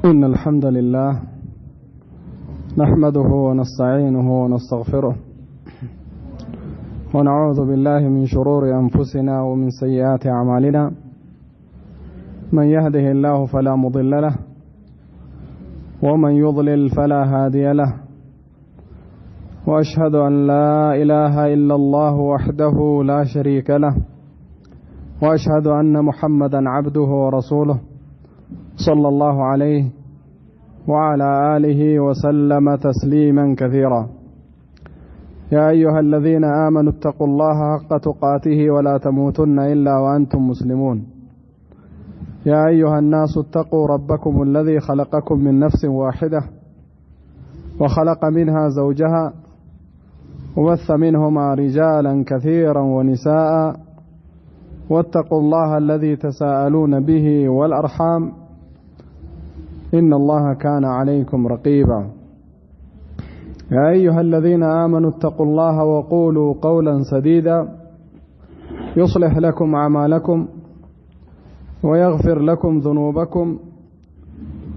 إن الحمد لله نحمده ونستعينه ونستغفره ونعوذ بالله من شرور أنفسنا ومن سيئات أعمالنا من يهده الله فلا مضل له ومن يضلل فلا هادي له وأشهد أن لا إله إلا الله وحده لا شريك له وأشهد أن محمدا عبده ورسوله صلى الله عليه وعلى آله وسلم تسليما كثيرا. يا أيها الذين آمنوا اتقوا الله حق تقاته ولا تموتن إلا وأنتم مسلمون. يا أيها الناس اتقوا ربكم الذي خلقكم من نفس واحدة وخلق منها زوجها وبث منهما رجالا كثيرا ونساء واتقوا الله الذي تساءلون به والأرحام إن الله كان عليكم رقيبا. يا أيها الذين آمنوا اتقوا الله وقولوا قولا سديدا يصلح لكم أعمالكم ويغفر لكم ذنوبكم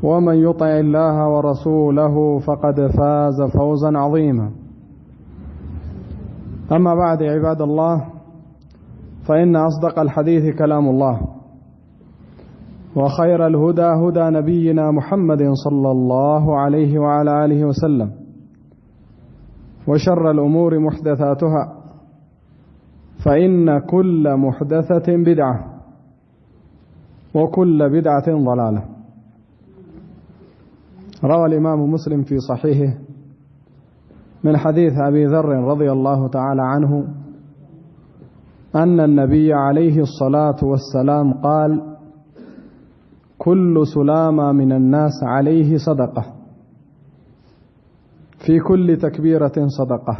ومن يطع الله ورسوله فقد فاز فوزا عظيما. أما بعد عباد الله، فإن أصدق الحديث كلام الله وخير الهدى هدى نبينا محمد صلى الله عليه وعلى آله وسلم وشر الأمور محدثاتها فإن كل محدثة بدعة وكل بدعة ضلالة. روى الإمام مسلم في صحيحه من حديث أبي ذر رضي الله تعالى عنه أن النبي عليه الصلاة والسلام قال: كل سلامة من الناس عليه صدقة، في كل تكبيرة صدقة،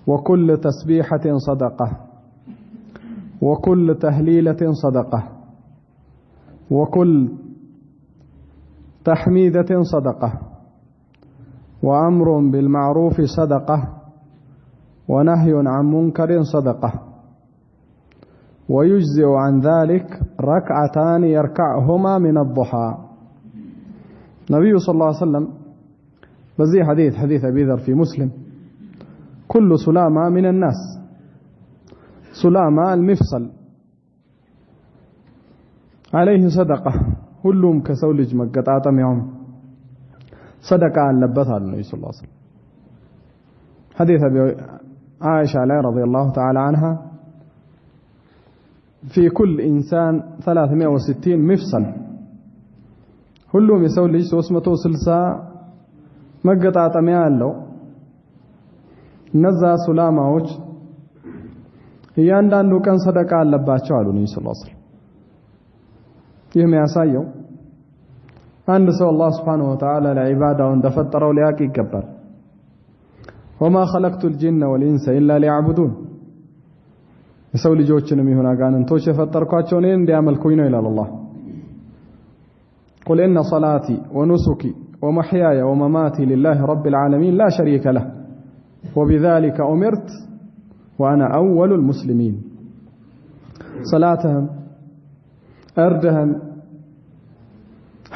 وكل تسبيحة صدقة، وكل تهليلة صدقة، وكل تحميدة صدقة، وأمر بالمعروف صدقة، ونهي عن منكر صدقة، ويجزئ عن ذلك ركعتان يركعهما من الضحى. النبي صلى الله عليه وسلم بزي حديث أبي ذر في مسلم: كل سلامة من الناس، سلامة المفصل عليه صدقة، ሁሉም ከሰው ልጅ መገጣጠሚያው صدقة አለበታል النبي صلى الله عليه وسلم። حديث أبي عائشة رضي الله تعالى عنها: في كل إنسان 360 مفصل، ሁሉም የሰው ልጅ 360 መገጣጠሚያ አለው። እነዛ ሱላማዎች እያንዳንዱ ቀን ሰደቃ አለባቸው አሉ ነብዩ ሰለላሁ ዐለይሂ ወሰለም። ይህ የሚያሳየው አንድ ሰው አላህ Subhanahu Wa Ta'ala ለዒባዳው እንደፈጠረው ሊያውቅ ይገባል። وما خلقت الجن والإنس إلا ليعبدون። የሰው ልጆችንም ይሁን አጋንንቶች የፈጠርኳቸው እኔን እንዲያመልኩኝ ነው ይላል አላህ። قل إن صلاتي ونسكي ومحياي ومماتي لله رب العالمين لا شريك له وبذلك أمرت وأنا أول المسلمين. صلاتهم، أردهم،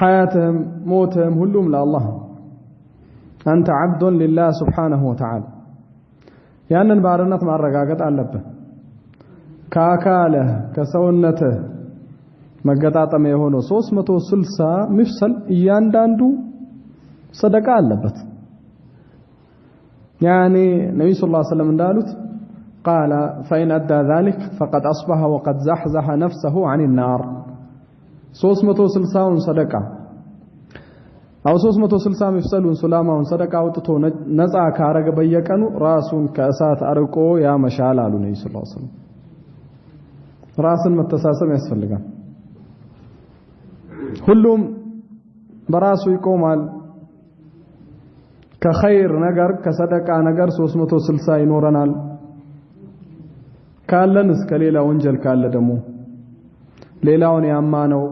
حياتهم، موتهم كلهم لله. أنت عبد لله سبحانه وتعالى. ያንን ባርነት ማረጋገጥ አለብህ። ከአካልህ ከሰውነትህ መገጣጠም የሆነው 360 መፍሰል እያንዳንዱ ሰደቃ አለበት። يعني ነብዩ ሰለላሁ ዐለይሂ ወሰለም እንዳሉት قال فإن أدى ذلك فقد أصبح وقد زحزح نفسه عن النار. 360ውን ሰደቃ አው 360 መፍሰሉን ሱላማውን ሰደቃ አውጥቶ ነፃ ካረገ በየቀኑ ራሱን ከእሳት አርቆ ያመሻል አሉ ነብዩ ሰለላሁ ዐለይሂ ወሰለም። ራስን መተሳሰብ ያስፈልጋል። ሁሉም በራሱ ይቆማል። ከኸይር ነገር ከሰደቃ ነገር 360 ይኖረናል። ካለን እስከ ሌላ ወንጀል ካለ ደግሞ ሌላውን ያማነው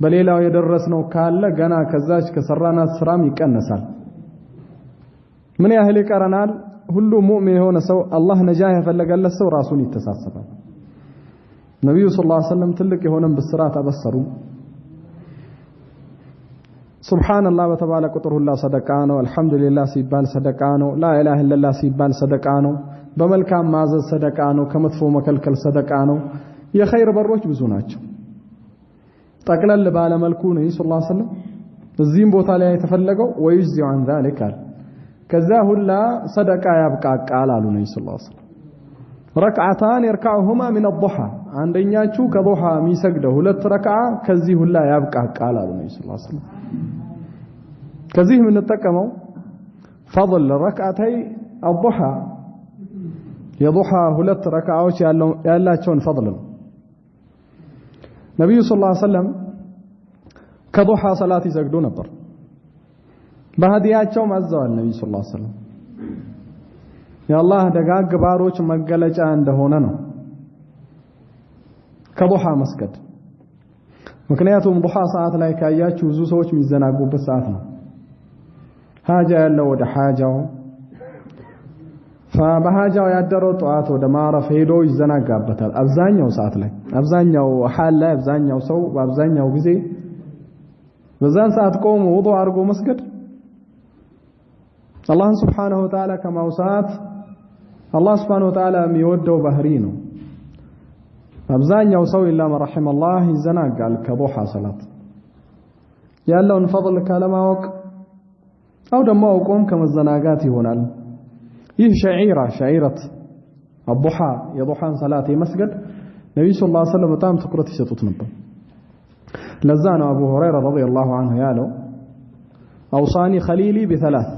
በሌላው የደረስነው ካለ ገና ከዛች ከሰራናት ስራም ይቀነሳል። ምን ያህል ይቀረናል? ሁሉ ሙእሚን የሆነ ሰው አላህ ነጃ የፈለገለት ሰው ራሱን ይተሳሰባል። ነብዩ ሰለላሁ ዐለይሂ ወሰለም ትልቅ የሆነን ብስራት አበሰሩ። ሱብሃንአላህ በተባለ ቁጥር ሁላ ሰደቃ ነው። አልሐምዱሊላህ ሲባል ሰደቃ ነው። ላኢላሃ ኢለላህ ሲባል ሰደቃ ነው። በመልካም ማዘዝ ሰደቃ ነው። ከመጥፎ መከልከል ሰደቃ ነው። የኸይር በሮች ብዙ ናቸው። ጠቅለል ባለ መልኩ ነብዩ ሰለላሁ ዐለይሂ ወሰለም እዚህም ቦታ ላይ የተፈለገው ወይጅዚዑ ዐን ዛሊክ አለ። ከዛ ሁላ ሰደቃ ያብቃቃል አሉ ነብዩ ሰለላሁ ዐለይሂ ወሰለም። ረክዓታን የርካዑሁማ ሚን አዱሃ አንደኛችሁ ከዱሃ የሚሰግደው 2 ረክዓ ከዚህ ሁላ ያብቃቃል አሉ ነብዩ ሰለላሁ ዐለይሂ ወሰለም። ከዚህ የምንጠቀመው ፈضል ረክዓተይ አዱሃ የዱሃ 2 ረክዓዎች ያላቸውን ፈضል ነው። ነብዩ ሰለላሁ ዐለይሂ ወሰለም ከዱሃ ሰላት ይሰግዱ ነበር። በህዲያቸው ማዘዋል ነብዩ ሰለላሁ ዐለይሂ ወሰለም የአላህ ደጋግ ባሮች መገለጫ እንደሆነ ነው ከዱሃ መስገድ። ምክንያቱም ዱሃ ሰዓት ላይ ካያችሁ ብዙ ሰዎች የሚዘናጉበት ሰዓት ነው። ሐጃ ያለው ወደ ሐጃው በሐጃው ያደረው ጠዋት ወደ ማረፍ ሄዶ ይዘናጋበታል። አብዛኛው ሰዓት ላይ አብዛኛው ሐል ላይ አብዛኛው ሰው በአብዛኛው ጊዜ በዛን ሰዓት ቆሞ ውዱእ አድርጎ መስገድ አላህን ሱብሓነሁ ወተዓላ ከማውሳት አላህ ሱብሓነሁ ወተዓላ የሚወደው ባህሪ ነው። አብዛኛው ሰው ኢላ መረሒመላህ ይዘናጋል ከዱሃ ሰላት ያለውን ፈضል ካለማወቅ አው ደግሞ አውቆም ከመዘናጋት ይሆናል። ይህ ሸዒረት አዱሃ የዱሃን ሰላት የመስገድ ነብዩ ሰለላሁ ዐለይሂ ወሰለም በጣም ትኩረት ይሰጡት ነበር። ለዛ ነው አቡ ሁረይራ ረዲየላሁ ዐንሁ ያለው አውሳኒ ኸሊሊ ቢሰላስ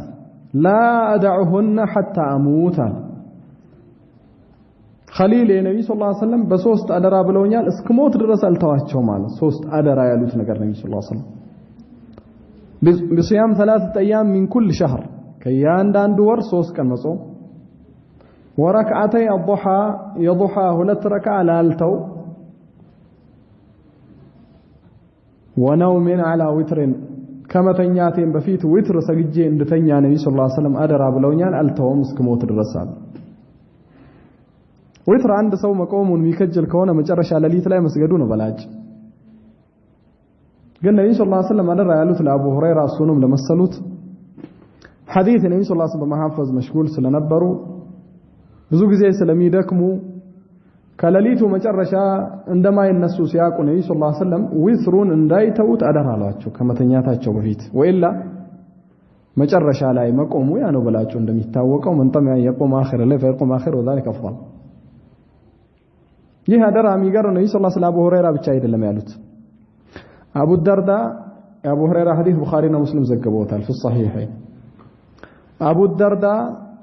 ላ አደዑሁነ ሐታ አሙት ኸሊል የነብዩ ሰለላሁ ዐለይሂ ወሰለም በሶስት አደራ ብለውኛል እስክሞት ድረስ አልተዋቸው ማለት ሶስት አደራ ያሉት ነገር ነብዩ ሰለላሁ ዐለይሂ ወሰለም بصيام 3 أيام من كل شهر ከያንዳንዱ ወር 3 ቀን መጾም ወረክዓተይ አዱሃ የዱሃ 2 ረክዓ ላልተው ወነውሚን ዐላ ዊትርን ከመተኛቴም በፊት ዊትር ሰግጄ እንድተኛ ነብዩ ሰለላሁ ዐለይሂ ወሰለም አደራ ብለውኛል አልተውም እስክሞት ድረስ አለ። ዊትር አንድ ሰው መቆሙን የሚከጀል ከሆነ መጨረሻ ሌሊት ላይ መስገዱ ነው በላጭ። ግን ነብዩ ሰለላሁ ዐለይሂ ወሰለም አደራ ያሉት ለአቡ ሁረይራ እሱንም ለመሰሉት ሐዲስ ነብዩ ሰለላሁ ዐለይሂ ወሰለም በመሐፈዝ መሽጉል ስለነበሩ ብዙ ጊዜ ስለሚደክሙ ከሌሊቱ መጨረሻ እንደማይነሱ ሲያቁ ነብዩ ሰለላሁ ዐለይሂ ወሰለም ዊትሩን እንዳይተውት አደራ አሏቸው ከመተኛታቸው በፊት ወኢላ መጨረሻ ላይ መቆሙ ያ ነው በላቸው። እንደሚታወቀው መንጠም የቆም አኺር ላይ ፈይቆም አኺር ወذلك افضل። ይህ አደራ የሚገር ነብዩ ሰለላሁ ዐለይሂ ወሰለም አቡ ሁረይራ ብቻ አይደለም ያሉት አቡ ደርዳ የአቡ ሁረይራ ሐዲስ ቡኻሪና ሙስሊም ዘግበውታል في الصحيحين። አቡ ደርዳ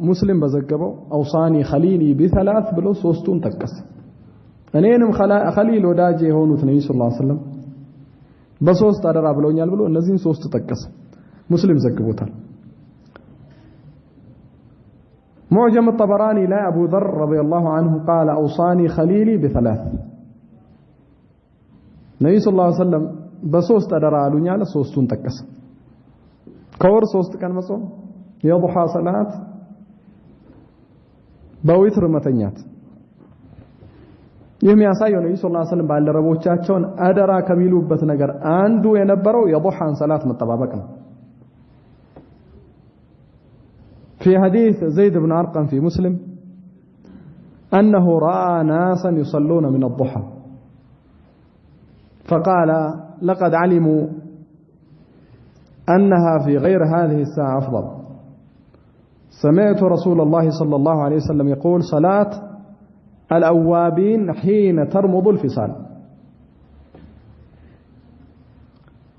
ሙስሊም በዘገበው አውሳኒ ኸሊሊ ቢሰላስ ብሎ ሶስቱን ጠቀሰ። እኔንም ኸሊል ወዳጅ የሆኑት ነብዩ ሰለላሁ ዐለይሂ ወሰለም በሶስት አደራ ብለውኛል ብሎ እነዚህን ሶስት ጠቀሰ። ሙስሊም ዘግቦታል። معجم الطبراني لا أبو ذر رضي الله عنه قال أوصاني خليلي بثلاث نبي صلى الله عليه وسلم بسوست أدرى ألونيانا سوستون تكس كور سوست كان مصوم يضحى صلاة بويتر متنيات يهم ياسايو نبي صلى الله عليه وسلم بعد ربوچاچون أدرى كميلوبت ነገር አንዱ የነበረው የضحى صلاة መጠባበቅ ነው። في حديث زيد بن أرقم في مسلم أنه رأى ناسا يصلون من الضحى فقال لقد علموا أنها في غير هذه الساعة أفضل. سمعت رسول الله صلى الله عليه وسلم يقول صلاة الأوابين حين ترمض الفصال.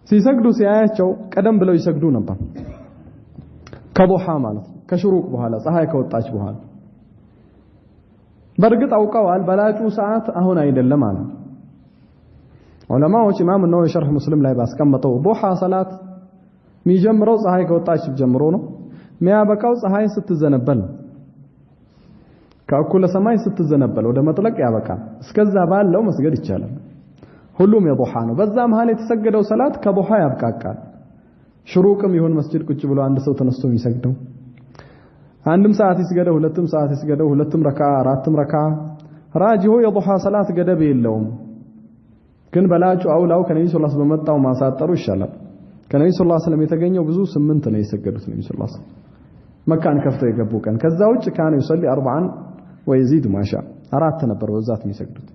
سيسجدوا سياياتشو قدم بلو يسجدوا نبا كضحى مالت ከሽሩቅ በኋላ ፀሐይ ከወጣች በኋላ በርግጥ አውቀዋል በላጩ ሰዓት አሁን አይደለም ማለት ዑለማዎች ኢማም ነው የሸርህ ሙስሊም ላይ ባስቀመጠው ዱሃ ሰላት የሚጀምረው ፀሐይ ከወጣች ጀምሮ ነው የሚያበቃው ፀሐይ ስትዘነበል ከእኩለ ሰማይ ስትዘነበል ወደ መጥለቅ ያበቃል። እስከዛ ባለው መስገድ ይቻላል። ሁሉም የዱሃ ነው። በዛ መሃል የተሰገደው ሰላት ከዱሃ ያብቃቃል። ሽሩቅም ይሁን መስጂድ ቁጭ ብሎ አንድ ሰው ተነስቶ የሚሰግደው አንድም ሰዓት ይስገደው ሁለትም ሰዓት ይስገደው ሁለትም ረካ አራትም ረካ ራጂሁ የዱሃ ሰላት ገደብ የለውም። ግን በላጩ አውላው ከነብዩ ሰለላሁ ዐለይሂ ወሰለም በመጣው ማሳጠሩ ይሻላል። ከነብዩ ሰለላሁ ዐለይሂ ወሰለም የተገኘው ብዙ 8 ነው የሰገዱት ነብዩ ሰለላሁ ዐለይሂ ወሰለም መካን ከፍተው የገቡ ቀን ከዛ ውጭ ካነ ይصلي 40 ويزيد ما شاء አራት ነበር በዛት የሚሰግዱት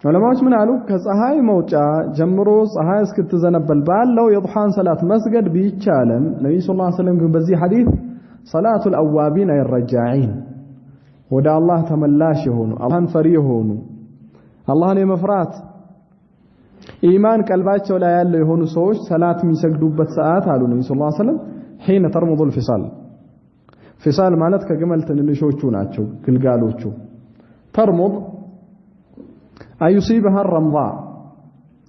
ዑለማዎች ምን አሉ ከፀሐይ መውጫ ጀምሮ ፀሐይ እስክትዘነበል ባለው የዱሃን ሰላት መስገድ ቢቻለም ነብዩ ሰለላሁ ዐለይሂ ወሰለም ግን በዚህ ሐዲስ ሰላቱል አዋቢን አይረጃዒን ወደ አላህ ተመላሽ የሆኑ አላህን ፈሪ የሆኑ አላህን የመፍራት ኢማን ቀልባቸው ላይ ያለው የሆኑ ሰዎች ሰላት የሚሰግዱበት ሰዓት አሉ ነብዩ ሰለላሁ ዐለይሂ ወሰለም حين ترمض الفصال فصال ማለት ከግመል ትንንሾቹ ናቸው ግልጋሎቹ ተርሙድ አይሲበها الرمضاء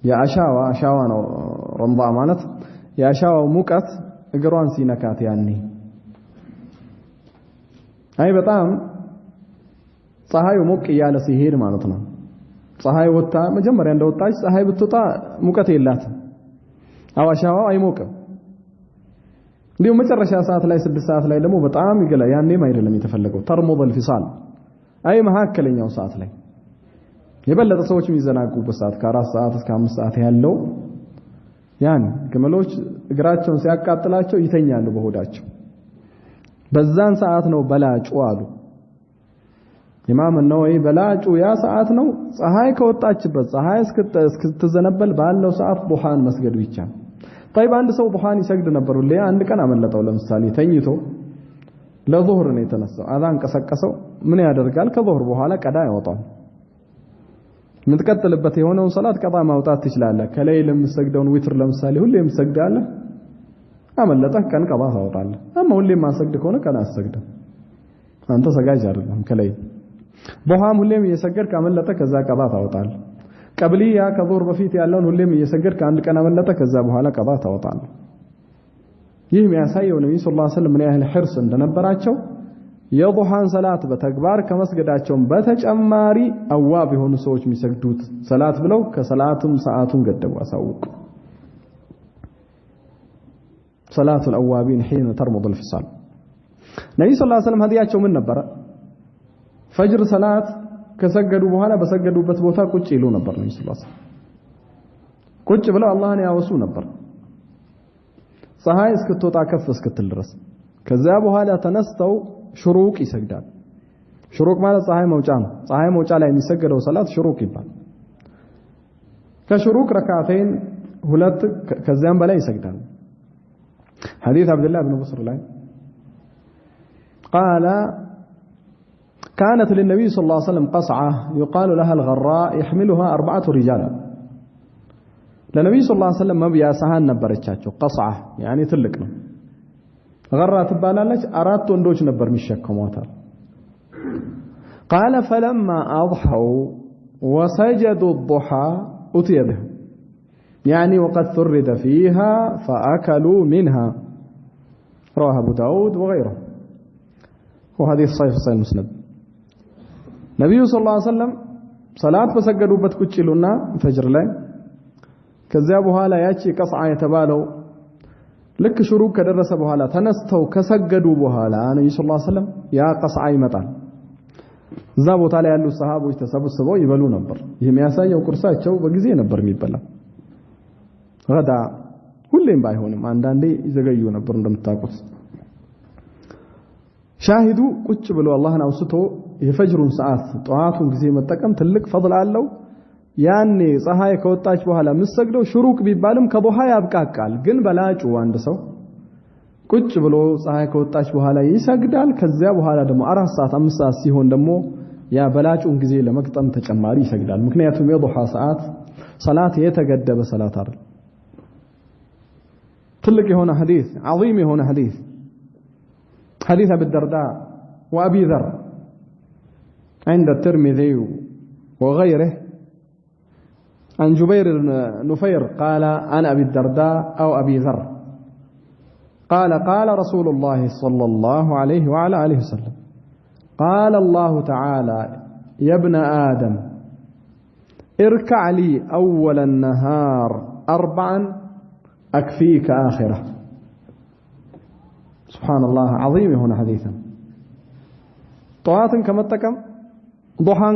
የአሻዋ ነው ረምضاء ማለት የአሻዋው ሙቀት እግሯን ሲነካት ያኔ አይ በጣም ፀሐዩ ሞቅ እያለ ሲሄድ ማለት ነው ፀሐይ ወጣ መጀመሪያ እንደወጣች ፀሐይ ብትወጣ ሙቀት የላትም አዋሻዋው አይሞቅም እንዲሁ መጨረሻ ሰዓት ላይ 6 ሰዓት ላይ ደግሞ በጣም ይገላ ያኔም አይደለም የተፈለገው ተርሙድ الفصال አይ መሐከለኛው ሰዓት ላይ የበለጠ ሰዎች የሚዘናጉበት ሰዓት ከ4 ሰዓት እስከ 5 ሰዓት ያለው ያን ግመሎች እግራቸውን ሲያቃጥላቸው ይተኛሉ በሆዳቸው በዛን ሰዓት ነው በላጩ አሉ ኢማም ነወይ በላጩ ያ ሰዓት ነው ፀሐይ ከወጣችበት ፀሐይ እስክትዘነበል ባለው ሰዓት ዱሃን መስገድ ብቻ طيب አንድ ሰው ዱሃን ይሰግድ ነበር ሁሌ አንድ ቀን አመለጠው ለምሳሌ ተኝቶ ለዙህር ነው የተነሳው አዛን ቀሰቀሰው ምን ያደርጋል ከዙህር በኋላ ቀዳ ያወጣው ምትቀጥልበት የሆነው ሰላት ቀዳ ማውጣት ትችላለህ ከሌሊት ለምሰግደውን ዊትር ለምሳሌ ሁሌ የምሰግዳለህ አመለጠህ ቀን ቀዳ ታወጣለህ አማ ሁሌ ማሰግድ ከሆነ ቀን አሰግደህ አንተ ሰጋጅ አይደለም ከሌሊት ዱሃም ሁሌም እየሰገድክ አመለጠ ከዛ ቀዳ ታወጣለህ ቀብሊያ ከዙህር በፊት ያለውን ሁሌም እየሰገድክ አንድ ቀን አመለጠ ከዛ በኋላ ቀዳ ታወጣለህ ይህ የሚያሳየው ነብዩ ሰለላሁ ዐለይሂ ወሰለም ምን ያህል ሕርስ እንደነበራቸው የዱሃን ሰላት በተግባር ከመስገዳቸው በተጨማሪ አዋብ የሆኑ ሰዎች የሚሰግዱት ሰላት ብለው ከሰላቱም ሰዓቱን ገደቡ አሳውቁ ሰላቱል አዋቢን حين ترمض الفصال ነብዩ ሰለላሁ ዐለይሂ ወሰለም ሀዲያቸው ምን ነበር ፈጅር ሰላት ከሰገዱ በኋላ በሰገዱበት ቦታ ቁጭ ይሉ ነበር ነብዩ ሰለላሁ ዐለይሂ ወሰለም ቁጭ ብለው አላህን ያወሱ ነበር ፀሐይ እስክትወጣ ከፍ እስክትል ድረስ ከዛ በኋላ ተነስተው ሽሩቅ ይሰግዳል ሽሩቅ ማለት ፀሐይ መውጫ ነው ፀሐይ መውጫ ላይ የሚሰገደው ሰላት ሽሩቅ ይባላል ከሽሩቅ ረካዓተይን ሁለት ከዛም በላይ ይሰግዳል حديث عبد الله بن بصر ላይ قال كانت للنبي صلى الله عليه وسلم قصعة يقال لها الغراء يحملها 4 رجال ለነብዩ ሰለላሁ ዐለይሂ ወሰለም መብያ ሰሃን ነበረቻቸው قصعة يعني ትልቅ ነው غራ ትባላለች 4 ወንዶች ነበር የሚሸከሟታል قال فلما اضحوا وسجدوا الضحى اتي به يعني وقد ثرد فيها فاكلوا منها رواه ابو داود وغيره وهذه صحيح مسند ነብዩ ሰለላሁ ዐለይሂ ወሰለም ሰላት በሰገዱበት ቁጭ ይሉና ፈጅር ላይ ከዛ በኋላ ያቺ ቀስዓ የተባለው ልክ ሽሩቅ ከደረሰ በኋላ ተነስተው ከሰገዱ በኋላ ነብዩ ሰለላሁ ዐለይሂ ወሰለም ያ ቀስዓ ይመጣል እዛ ቦታ ላይ ያሉ ሰሃቦች ተሰብስበው ይበሉ ነበር ይሄ የሚያሳየው ቁርሳቸው በጊዜ ነበር የሚበላ ገዳ ሁሌም ባይሆንም አንዳንዴ ይዘገዩ ነበር እንደምታውቁት ሻሂዱ ቁጭ ብሎ አላህን አውስቶ የፈጅሩን ሰዓት ጧቱን ጊዜ መጠቀም ትልቅ ፈضل አለው ያኔ ፀሐይ ከወጣች በኋላ መስገደው ሽሩቅ ቢባልም ከዱሃ ያብቃቃል ግን በላጩ አንድ ሰው ቁጭ ብሎ ፀሐይ ከወጣች በኋላ ይሰግዳል ከዚያ በኋላ ደግሞ 4 ሰዓት 5 ሰዓት ሲሆን ደግሞ ያ በላጩን ጊዜ ለመቅጠም ተጨማሪ ይሰግዳል ምክንያቱም የዱሃ ሰዓት ሰላት የተገደበ ሰላት አይደል ትልቅ የሆነ ሐዲስ عظيم የሆነ ሐዲስ حديث ابي الدرداء وابي ذر عند الترمذي وغيره عن جبير بن نفير قال عن ابي الدرداء او ابي ذر قال قال رسول الله صلى الله عليه وعلى اله وسلم قال الله تعالى يا ابن آدم اركع لي أول النهار 4 أكفيك آخرة سبحان الله عظيم هنا حديثا طوات كما تكم ضحان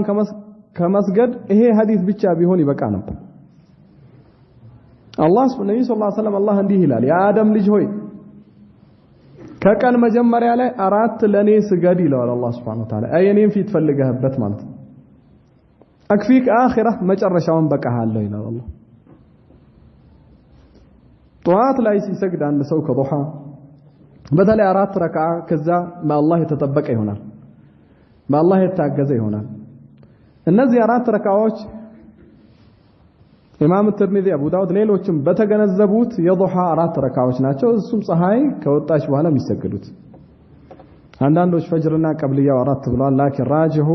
كمسجد هي حديث بيتشا بيهوني بكى نبر الله ነብዩ ሰለላሁ ዐለይሂ ወሰለም አላህ እንዲህ ይላል የአደም ልጅ ሆይ ከቀን መጀመሪያ ላይ 4 ለኔ ስገድ ይላል አላህ Subhanahu Wa Ta'ala አየኔን ፊት ፈልገህበት ማለት ነው አክፊክ አኺራ መጨረሻውን በቃሃለሁ ይላል አላህ ጧት ላይ ሲሰግድ አንድ ሰው ከዱሃ በተለይ 4 ረካዓ ከዛ በአላህ የተጠበቀ ይሆናል በአላህ የታገዘ ይሆናል እነዚህ 4 ረካዓዎች ኢማም ተርሚዚ አቡ ዳውድ ሌሎችም በተገነዘቡት የዱሃ 4 ረካዓዎች ናቸው እሱም ፀሐይ ከወጣች በኋላ የሚሰግዱት አንዳንዶች ፈጅርና ቀብልያው 4 ብለዋል ላኪን ራጂሁ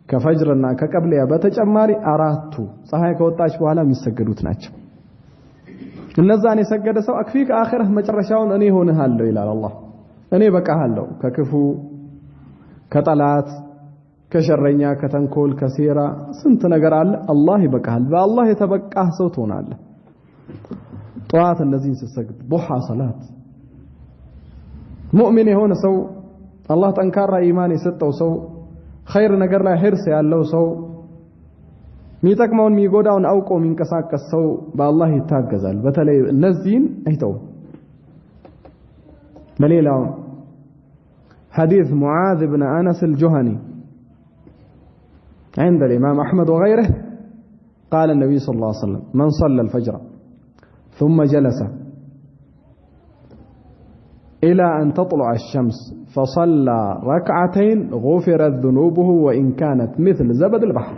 ከፈጅርና ከቀብልያ በተጨማሪ 4ቱ ፀሐይ ከወጣች በኋላ የሚሰግዱት ናቸው እነዛን የሰገደ ሰው አክፊክ አኺራህ መጨረሻውን እኔ ሆነሃለሁ ይላል አላህ እኔ በቃሃለሁ ከክፉ ከጠላት ከሸረኛ ከተንኮል ከሴራ ስንት ነገር አለ አላህ ይበቃሃል በአላህ የተበቃህ ሰው ትሆናለህ ጧት እነዚህን ስትሰግድ ዱሃ ሰላት ሙእሚን የሆነ ሰው አላህ ጠንካራ ኢማን የሰጠው ሰው ኸይር ነገር ላይ ሂርስ ያለው ሰው የሚጠቅመውን የሚጎዳውን አውቆ የሚንቀሳቀስ ሰው በአላህ ይታገዛል በተለይ እነዚህን አይተው በሌላው حديث معاذ بن أنس الجهني عند الإمام أحمد وغيره قال النبي صلى الله عليه وسلم من صلى الفجر ثم جلس إلى أن تطلع الشمس فصلى ركعتين غفرت ذنوبه وإن كانت مثل زبد البحر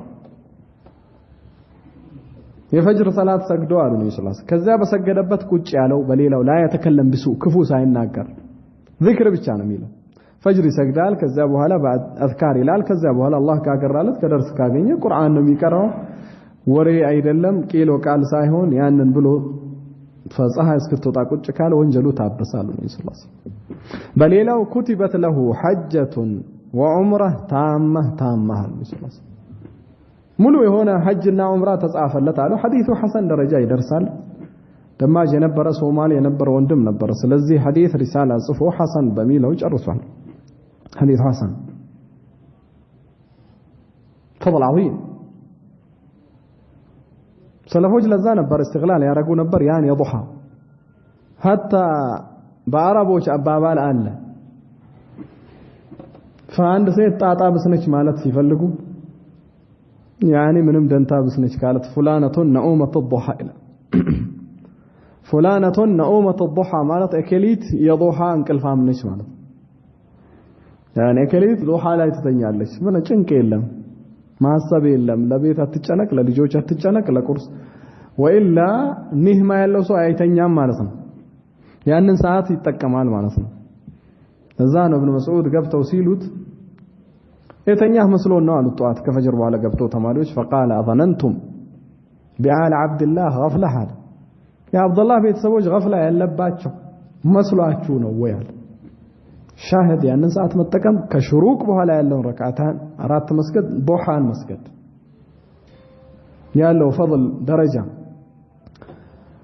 የፈጅር ሰላት ሰግዶ አሉ ነብዩ ሰለላሁ ዐለይሂ ወሰለም ከዛ በሰገደበት ቁጭ ያለው በሌላው ላይ የተከለም ቢሱ ክፉ ሳይናገር ዚክር ብቻ ነው የሚለው ፈጅር ይሰግዳል ከዛ በኋላ አዝካር ይላል ከዛ በኋላ አላህ ካገራለት ከደርስ ካገኘ ቁርአን ነው የሚቀራው ወሬ አይደለም ቂሎ ቃል ሳይሆን ያንን ብሎ ፈፀሐይ እስክትወጣ ቁጭ ካለ ወንጀሉ ታበሳሉ ነብዩ ሰለላሁ ዐለይሂ ወሰለም በሌላው ኩቲበት ለሁ ሐጀቱን ወዑምረህ ታማህ ነብዩ ሰለላሁ ዐለይሂ ወሰለም ሙሉ የሆነ ሐጅና ዑምራ ተጻፈለት አሉ ሐዲሱ ሐሰን ደረጃ ይደርሳል ደማጅ የነበረ ሶማሌ የነበረ ወንድም ነበር ስለዚህ ሐዲስ ሪሳላ ጽፎ ሐሰን በሚለው ጨርሷል ሐዲስ ሐሰን فضل عظيم ሰለፎች ለዛ ነበር استغلال ያረጉ ነበር ያን የዱሃ hatta በአረቦች አባባል አለ ፈአንድ ሴት ጣጣ ብስነች ማለት ሲፈልጉ يعني ምንም ደንታ ብስነች ካለት ፉላነቱን ነኡመቱ الضحى ኢላ ፉላነቱን ነኡመቱ الضحى ማለት እከሊት የዱሃ እንቅልፋም ነች ማለት يعني እከሊት ዱሃ ላይ ትተኛለች ምን ጭንቅ የለም ማሰብ የለም ለቤት አትጨነቅ ለልጆች አትጨነቅ ለቁርስ ወኢላ ንህማ ያለው ሰው አይተኛም ማለት ነው ያንን ሰዓት ይጠቀማል ማለት ነው እዛ ነው ኢብኑ መስዑድ ገብተው ሲሉት የተኛህ መስሎን ነው አሉ ጧት ከፈጅር በኋላ ገብተው ተማሪዎች فقال اظننتم بآل عبد الله غفله هذا يا عبد الله ቤተሰቦች غفله ያለባቸው መስሏችሁ ነው ወይ አለ ሻሂድ ያንን ሰዓት መጠቀም ከሽሩቅ በኋላ ያለውን ረካዓታን 4 መስገድ ዱሃን መስገድ ያለው فضل ደረጃ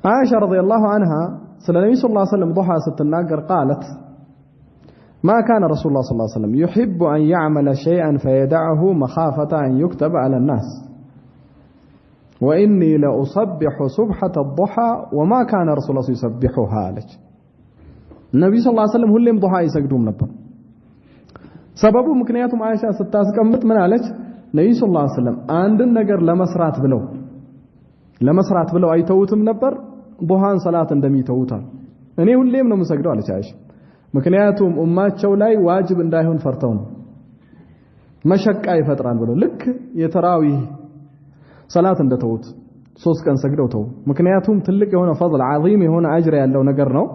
عائشة رضي الله عنها ስለ ነብዩ ሰለላሁ ዐለይሂ ወሰለም ዱሃ ስትናገር قالت ما كان رسول الله صلى الله عليه وسلم يحب أن يعمل شيئا فيدعه مخافة أن يكتب على الناس وإني لأصبح صبحة الضحى وما كان رسول الله يسبحها لك النبي صلى الله عليه وسلم هلهم ضحى يسجدون نبر سببه مكنياتهم عائشة ستاسكمت من عليك النبي صلى الله عليه وسلم عند النجر لمسرات بلو أي توتم نبر ضحى صلاة دمي توتر أنا هلهم نمسجدوا عليك عائشة ምክንያቱም ኡማቸው ላይ ዋጅብ እንዳይሆን ፈርተው ነው መሸቃ ይፈጥራል ብለው ልክ የተራዊህ ሰላት እንደተውት 3 ቀን ሰግደው ተው ምክንያቱም ትልቅ የሆነ فضل عظيم የሆነ አጅር ያለው ነገር ነው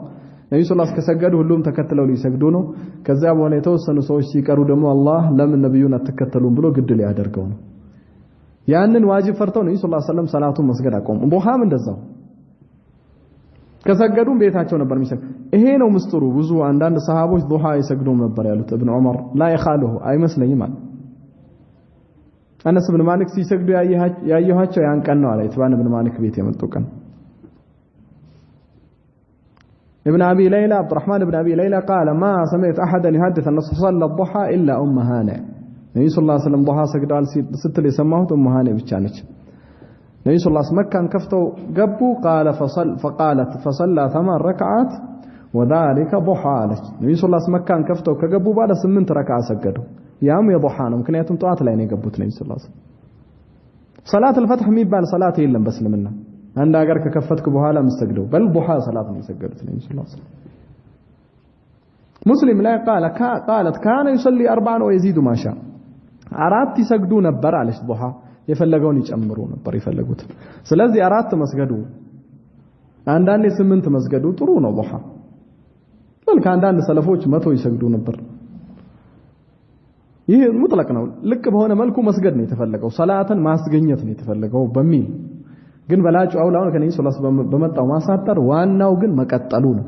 ነብዩ ሰለላሁ ዐለይሂ ወሰለም ከሰገዱ ሁሉም ተከትለው ሊሰግዱ ነው ከዛ በኋላ የተወሰኑ ሰዎች ሲቀሩ ደግሞ አላህ ለምን ነብዩን አትከተሉም ብሎ ግድል ያደርገው ነው ያንን ዋጅብ ፈርተው ነብዩ ሰለላሁ ዐለይሂ ወሰለም ሰላቱን መስገድ አቆሙ ዱሃም እንደዛው ከሰገዱ ቤታቸው ነበር የሚሰግዱ ይሄ ነው ምስጥሩ ብዙ አንዳንድ ሰሃቦች ዱሃ ይሰግዱም ነበር ያሉት ኢብኑ ዑመር ላ ይኻሉሁ አይመስለኝም አለ አነስ ኢብኑ ማሊክ ሲሰግዱ ያየኋቸው ያን ቀን ነው አለ ኢትባን ኢብኑ ማሊክ ቤት የመጡ ቀን ابن ابي ليلى عبد الرحمن بن ابي ليلى قال ما سمعت احدا يحدث ان صلى الضحى الا ام هانئ النبي صلى الله عليه وسلم ضحى سجدال ستل يسمعوت ام هانئ ብቻ ነች ነብዩ ሰለላሁ ዐለይሂ ወሰለም መካን ከፍተው ገቡ فصلى 8 ركعات وذلك ضحى አለች ነብዩ ሰለላሁ ዐለይሂ ወሰለም መካን ከፍተው ከገቡ በኋላ 8 ረክዓ ሰገዱ ያም የضحى ነው ምክንያቱም ጧት ላይ ነው የገቡት ነብዩ ሰለላሁ ዐለይሂ ወሰለም ሰላት الفتح የሚባል ሰላት የለም በእስልምና አንድ ሀገር ከከፈትኩ በኋላ መስገደው በል ضحى ሰላት ነው የሰገዱት ነብዩ ሰለላሁ ዐለይሂ ወሰለም مسلم لا قالت كان يصلي 4 ويزيد ما شاء አራት ይሰግዱ ነበር አለች ضحى የፈለገውን ይጨምሩ ነበር ይፈልጉት ስለዚህ አራት መስገዱ አንዳንዴ 8 መስገዱ ጥሩ ነው ضحى በል ከአንዳንድ ሰለፎች 100 ይሰግዱ ነበር ይሄ ሙጥለቅ ነው ልክ በሆነ መልኩ መስገድ ነው የተፈለገው ሰላትን ማስገኘት ነው የተፈለገው በሚል ግን በላጩ አውላውን ከነኝ ሶላስ በመጣው ማሳጠር ዋናው ግን መቀጠሉ ነው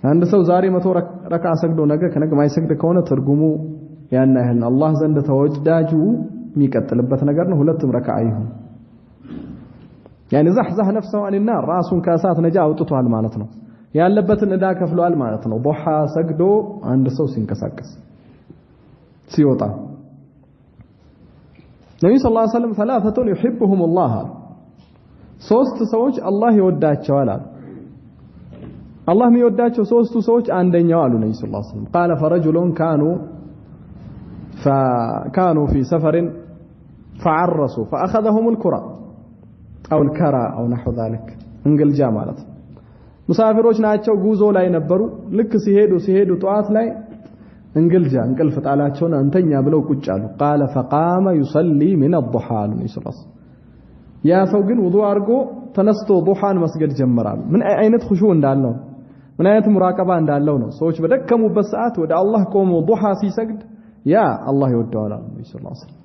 አንድ ሰው ዛሬ 100 ረክዓ ሰግዶ ነገ ከነገ ማይሰግድ ከሆነ ትርጉሙ ያን ያህል አላህ ዘንድ ተወዳጁ የሚቀጥልበት ነገር ነው ሁለቱም ረክዓ ይሁን يعني زحزح نفسه عن النار ራሱን ከእሳት ነጃ አውጥቷል ማለት ነው ያለበትን እዳ ከፍሏል ማለት ነው ضحى ሰግዶ አንድ ሰው ሲንቀሳቀስ ሲወጣ ነብዩ ሰለላሁ ዐለይሂ ወሰለም ثلاثه يحبهم الله ሶስት ሰዎች አላህ ይወዳቸዋል አሉ አላህ የሚወዳቸው ሶስቱ ሰዎች አንደኛው አሉ ነብዩ ሰለላሁ ዐለይሂ ወሰለም قال فرجل كانوا في سفر فعرسوا فأخذهم الكرة أو الكرة أو نحو ذلك እንግልጃ ማለት ሙሳፊሮች ናቸው ጉዞ ላይ ነበሩ ልክ ሲሄዱ ጧት ላይ እንግልጃ እንቅልፍ ጣላቸውና እንተኛ ብለው ቁጭ አሉ قال فقام يصلي من الضحى للصلاة ያ ሰው ግን ውዱእ አድርጎ ተነስቶ ضحان መስገድ ጀመራል ምን አይነት ኹሹዕ እንዳለው ምን አይነት ሙራቀባ እንዳለው ነው ሰዎች በደከሙበት ሰዓት ወደ አላህ ቆሞ ضحى ሲሰግድ ያ አላህ ይወደዋል ነብዩ ሰለላሁ ዐለይሂ ወሰለም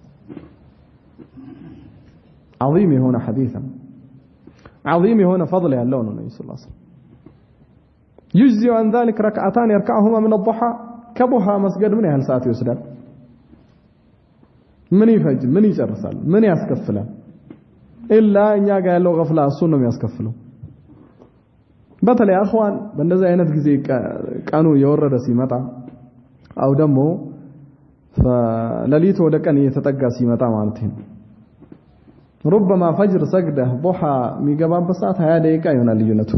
عظيم هنا حديثا عظيم هنا فضل ያለው ነው ነብዩ ሰለላሁ ዐለይሂ ወሰለም يجزي عن ذلك ركعتان يركعهما من الضحى كضحى مسجد من ያህል ሰዓት ይወስዳል ምን ይፈጅ ምን ይጨርሳል ምን ያስከፍላል ኢላ እኛ ጋር ያለው ገፍላ እሱ ነው የሚያስከፍለው በተለይ አኽዋን በእንደዚህ አይነት ጊዜ ቀኑ የወረደ ሲመጣ አው ደግሞ ለሊት ወደ ቀን እየተጠጋ ሲመጣ ማለት ነው ربما فجر سجده ضحى የሚገባበት ሰዓት 20 ደቂቃ ይሆናል ልዩነቱ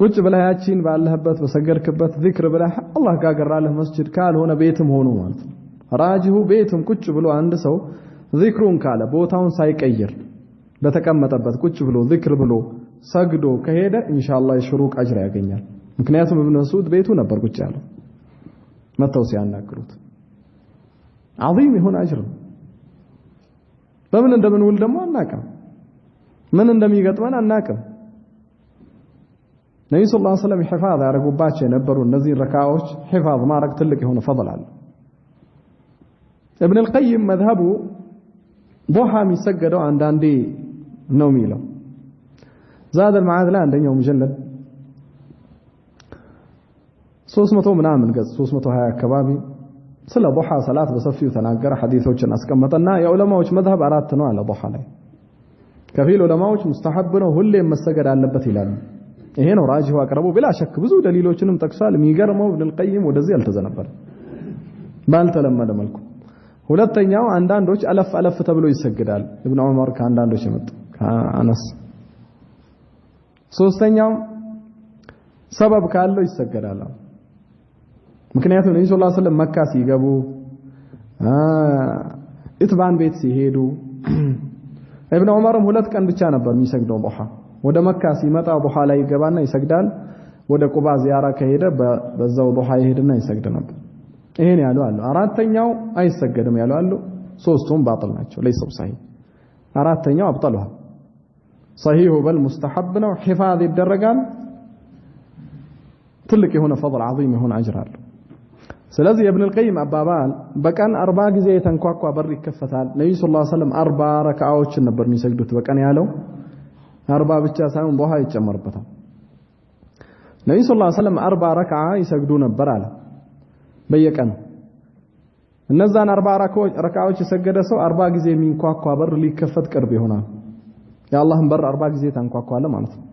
ቁጭ ብለህ ያቺን ባለህበት በሰገድክበት ዚክር ብለህ አላህ ጋር ገራለህ መስጂድ ካልሆነ ቤትም ሆኖ ማለት ነው ራጂሁ ቤትም ቁጭ ብሎ አንድ ሰው ዚክሩን ካለ ቦታውን ሳይቀይር በተቀመጠበት ቁጭ ብሎ ዚክር ብሎ ሰግዶ ከሄደ ኢንሻአላህ የሽሩቅ አጅር ያገኛል ምክንያቱም ኢብኑ መስዑድ ቤቱ ነበር ቁጭ ያለው መተው ሲያናግሩት عظيم يهون اجر በምን እንደምንውል ደግሞ አናቀም ምን እንደሚገጥመን አናቀም ነብዩ ሰለላሁ ዐለይሂ ወሰለም ሒፋዝ ያረጉባቸው የነበሩ እነዚህ ረካዓዎች ሒፋዝ ማረግ ትልቅ የሆነ ፈضل አለ ابن القيم مذهቡ ضحى የሚሰገደው አንዳንዴ ነው የሚለው زاد المعاد ላይ አንደኛው ሙጀለድ 300 ምናምን ገጽ 320 አካባቢ ስለ ضحى ሰላት በሰፊው ተናገረ ሐዲሶችን አስቀመጠና የዑለማዎች መዝሐብ አራት ነው አለ ضحى ላይ ከፊል ዑለማዎች ሙስተሐብ ነው ሁሌም መሰገድ አለበት ይላሉ ይሄ ነው ራጂሁ አቅርቦ ብላ ሸክ ብዙ ደሊሎችንም ጠቅሷል የሚገርመው ኢብኑ القيم ወደዚህ አልተዘነበረ ባልተለመደ መልኩ ሁለተኛው አንዳንዶች አለፍ ተብሎ ይሰግዳል ኢብኑ ዑመር ከአንዳንዶች የመጡ ከአነስ ሶስተኛው ሰበብ ካለው ይሰገዳል ምክንያቱም ነብዩ ሰለላሁ ዐለይሂ ወሰለም መካ ሲገቡ ኢትባን ቤት ሲሄዱ ኢብኑ ዑመርም ሁለት ቀን ብቻ ነበር የሚሰግደው ضحى ወደ መካ ሲመጣ ضحى ላይ ይገባና ይሰግዳል ወደ ቁባ ዚያራ ከሄደ በዛው ضحى ይሄድና ይሰግድ ነበር ይሄን ያለው አሉ አራተኛው አይሰገድም ያለው አሉ ሶስቱም ባጥል ናቸው ለይሰው صحيح አራተኛው አብጠሉሃ صحيح በል ሙስተሐብ ነው ሒፋዝ ይደረጋል ትልቅ የሆነ فضل عظيم የሆነ አጅር አለው ስለዚህ ኢብኑ القيم አባባል በቀን 40 ጊዜ የተንኳኳ በር ይከፈታል ነብዩ ሰለላሁ ዐለይሂ ወሰለም 40 ረካዓዎችን ነበር የሚሰግዱት በቀን ያለው 40 ብቻ ሳይሆን ضحى ይጨመርበታል ነብዩ ሰለላሁ ዐለይሂ ወሰለም 40 ረካዓ ይሰግዱ ነበር አለ በየቀኑ እነዛን 40 ረካዓዎች የሰገደ ሰው 40 ጊዜ የሚንኳኳ በር ሊከፈት ቅርብ ይሆናል የአላህን በር 40 ጊዜ ታንኳኳለ ማለት ነው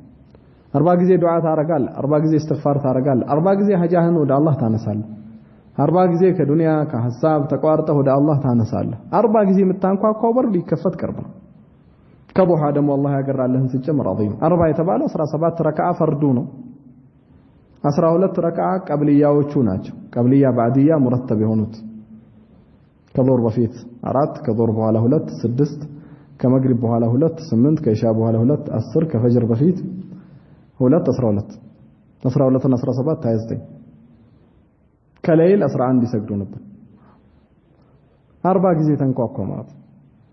40 ጊዜ ዱዓ ታረጋል 40 ጊዜ እስትግፋር ታረጋል 40 ጊዜ ሀጃህን ወደ አላህ ታነሳል 40 ጊዜ ከዱንያ ከሐሳብ ተቋርጠህ ወደ አላህ ታነሳለህ 40 ጊዜ የምታንኳኳው በር ሊከፈት ቅርብ ነው ከዱሃ ደግሞ አላህ ያገራልህን ሲጨምር عظيم 40 የተባለው 17 ረካዓ ፈርዱ ነው 12 ረካዓ ቀብልያዎቹ ናቸው ቀብልያ ባዕድያ ሙረተብ የሆኑት ከዙር በፊት 4 ከዙር በኋላ 2 6 ከመግሪብ በኋላ 2 8 ከኢሻ በኋላ 2 10 ከፈጅር በፊት 2 12 12 እና 17 29 ከሌሊት 11 ይሰግዱ ነበር 40 ጊዜ ተንኳኳ ማለት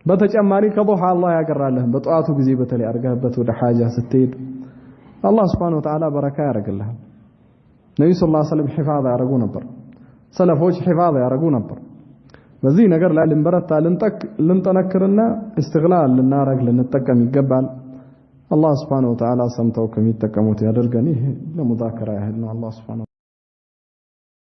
በተጨማሪ ከዱሃ አላህ ያገራልህን በጧቱ ጊዜ በተለይ አርጋህበት ወደ ሐጃ ስትሄድ አላህ Subhanahu Wa Ta'ala በረካ ያደርግልሃል ነብዩ ሰለላሁ ዐለይሂ ወሰለም ሒፋዝ ያደርጉ ነበር ሰለፎች ሒፋዝ ያደርጉ ነበር በዚህ ነገር ላይ ልንበረታ ልንጠነክርና استغلال ልናረግ ልንጠቀም ይገባል አላህ Subhanahu Wa Ta'ala ሰምተው ከሚጠቀሙት ያደርገን ይሄ ለሙዛከራ ያህል ነው አላህ Subhanahu